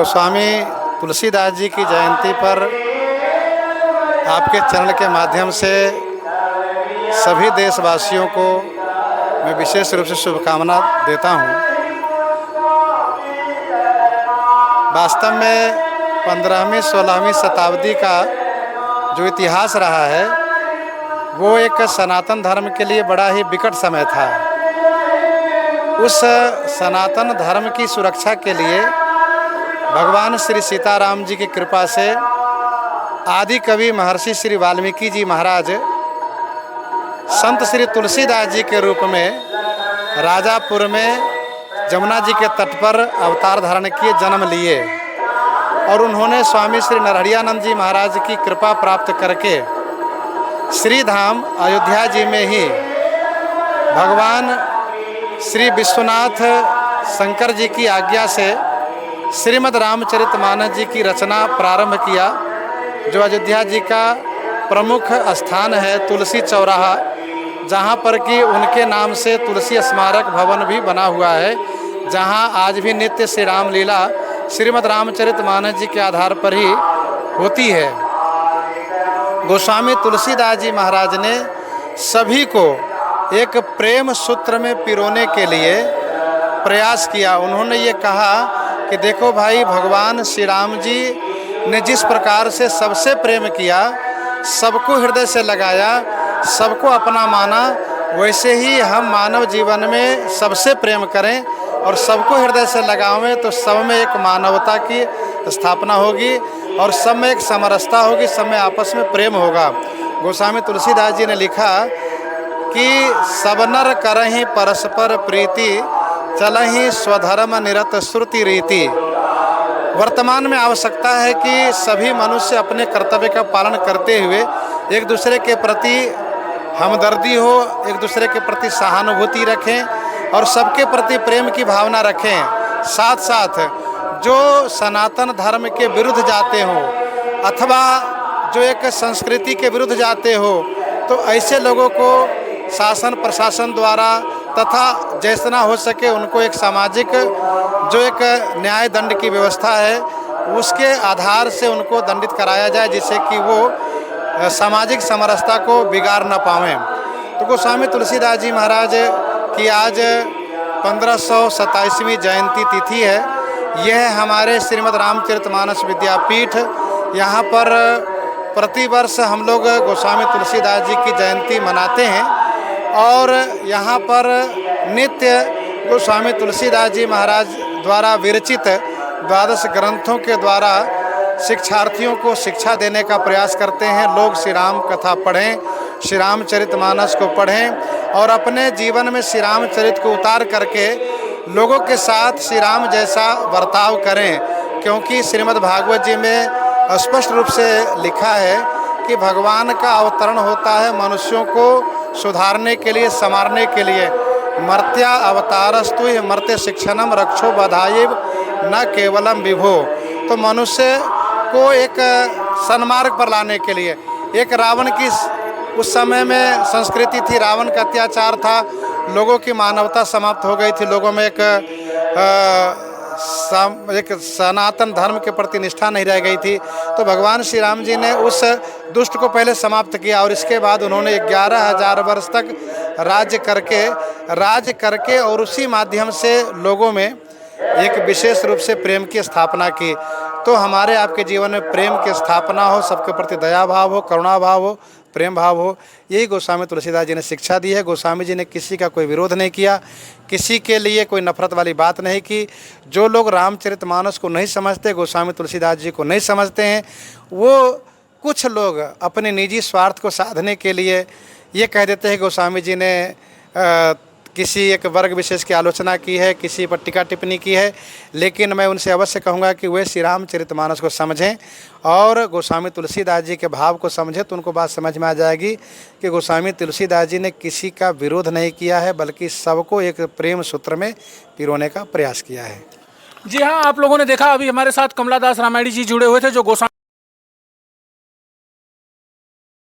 गोस्वामी तुलसीदास जी की जयंती पर आपके चरण के माध्यम से सभी देशवासियों को मैं विशेष रूप से शुभकामना देता हूँ। वास्तव में 15वीं 16वीं शताब्दी का जो इतिहास रहा है वो एक सनातन धर्म के लिए बड़ा ही विकट समय था। उस सनातन धर्म की सुरक्षा के लिए भगवान श्री सीताराम जी की कृपा से आदि कवि महर्षि श्री वाल्मीकि जी महाराज संत श्री तुलसीदास जी के रूप में राजापुर में जमुना जी के तट पर अवतार धारण किए, जन्म लिए और उन्होंने स्वामी श्री नरहरियानंद जी महाराज की कृपा प्राप्त करके श्री धाम अयोध्या जी में ही भगवान श्री विश्वनाथ शंकर जी की आज्ञा से श्रीमद् रामचरितमानस जी की रचना प्रारंभ किया, जो अयोध्या जी का प्रमुख स्थान है तुलसी चौराहा, जहाँ पर कि उनके नाम से तुलसी स्मारक भवन भी बना हुआ है, जहाँ आज भी नित्य श्री राम लीला श्रीमद् रामचरितमानस जी के आधार पर ही होती है। गोस्वामी तुलसीदास जी महाराज ने सभी को एक प्रेम सूत्र में पिरोने के लिए प्रयास किया। उन्होंने ये कहा कि देखो भाई, भगवान श्री राम जी ने जिस प्रकार से सबसे प्रेम किया, सबको हृदय से लगाया, सबको अपना माना, वैसे ही हम मानव जीवन में सबसे प्रेम करें और सबको हृदय से लगावें तो सब में एक मानवता की स्थापना होगी और सब में एक समरसता होगी, सब में आपस में प्रेम होगा। गोस्वामी तुलसीदास जी ने लिखा कि सब नर करहि परस्पर प्रीति, चलहि स्वधर्म निरत श्रुति रीति। वर्तमान में आवश्यकता है कि सभी मनुष्य अपने कर्तव्य का पालन करते हुए एक दूसरे के प्रति हमदर्दी हो, एक दूसरे के प्रति सहानुभूति रखें और सबके प्रति प्रेम की भावना रखें। साथ साथ जो सनातन धर्म के विरुद्ध जाते हो अथवा जो एक संस्कृति के विरुद्ध जाते हो, तो ऐसे लोगों को शासन प्रशासन द्वारा तथा जैसा हो सके उनको एक सामाजिक जो एक न्याय दंड की व्यवस्था है उसके आधार से उनको दंडित कराया जाए, जिससे कि वो सामाजिक समरसता को बिगाड़ न पावें। तो गोस्वामी तुलसीदास जी महाराज की आज 1527वीं जयंती तिथि है। यह हमारे श्रीमद् रामचरितमानस विद्यापीठ, यहाँ पर प्रतिवर्ष हम लोग गोस्वामी तुलसीदास जी की जयंती मनाते हैं और यहाँ पर नित्य गोस्वामी तुलसीदास जी महाराज द्वारा विरचित 12 ग्रंथों के द्वारा शिक्षार्थियों को शिक्षा देने का प्रयास करते हैं। लोग श्री राम कथा पढ़ें, श्री रामचरितमानस को पढ़ें और अपने जीवन में श्री रामचरित को उतार करके लोगों के साथ श्री राम जैसा बर्ताव करें, क्योंकि श्रीमद् भागवत जी में स्पष्ट रूप से लिखा है कि भगवान का अवतरण होता है मनुष्यों को सुधारने के लिए, संवारने के लिए। मर्त्या अवतारस्तु मर्त्य शिक्षणम रक्षो बधाइव न केवलम विभो। तो मनुष्य को एक सन्मार्ग पर लाने के लिए, एक रावण की उस समय में संस्कृति थी, रावण का अत्याचार था, लोगों की मानवता समाप्त हो गई थी, लोगों में एक सनातन धर्म के प्रति निष्ठा नहीं रह गई थी। तो भगवान श्री राम जी ने उस दुष्ट को पहले समाप्त किया और इसके बाद उन्होंने 11,000 वर्ष तक राज्य करके और उसी माध्यम से लोगों में एक विशेष रूप से प्रेम की स्थापना की। तो हमारे आपके जीवन में प्रेम की स्थापना हो, सबके प्रति दया भाव हो, करुणा भाव हो, प्रेम भाव हो, यही गोस्वामी तुलसीदास जी ने शिक्षा दी है। गोस्वामी जी ने किसी का कोई विरोध नहीं किया, किसी के लिए कोई नफरत वाली बात नहीं की। जो लोग रामचरितमानस को नहीं समझते, गोस्वामी तुलसीदास जी को नहीं समझते हैं, वो कुछ लोग अपने निजी स्वार्थ को साधने के लिए ये कह देते हैं गोस्वामी जी ने किसी एक वर्ग विशेष की आलोचना की है, किसी पर टीका टिप्पणी की है। लेकिन मैं उनसे अवश्य कहूँगा कि वे श्री रामचरितमानस को समझें और गोस्वामी तुलसीदास जी के भाव को समझें, तो उनको बात समझ में आ जाएगी कि गोस्वामी तुलसीदास जी ने किसी का विरोध नहीं किया है, बल्कि सबको एक प्रेम सूत्र में पिरोने का प्रयास किया है। जी हाँ, आप लोगों ने देखा अभी हमारे साथ कमलादास रामायणी जी जुड़े हुए थे, जो गोस्वामी